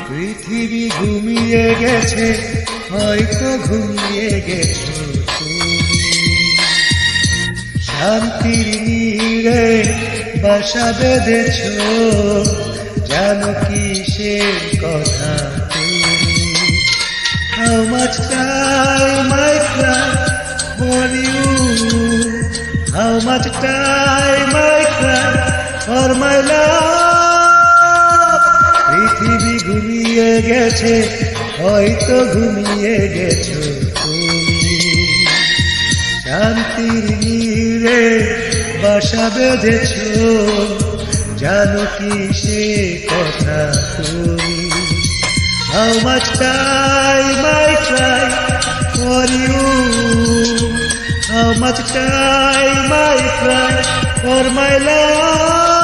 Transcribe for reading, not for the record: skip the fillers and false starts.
পৃথিবী ঘুমিয়ে গেছে, হয়তো ঘুমিয়ে গেছো তুমি। শান্তির নীড়ে বাসা বেঁধেছ, জানো কিসের কথা তুমি? How much time I cry for you, how much time I cry for my love. পৃথিবী ঘুমিয়ে গেছে, হয়তো ঘুমিয়ে গেছো তুমি। শান্তির নীড়ে বাসা বেঁধেছ, জানো কি সে কথা তুমি? How much time I cry for you, how much time I cry for my love.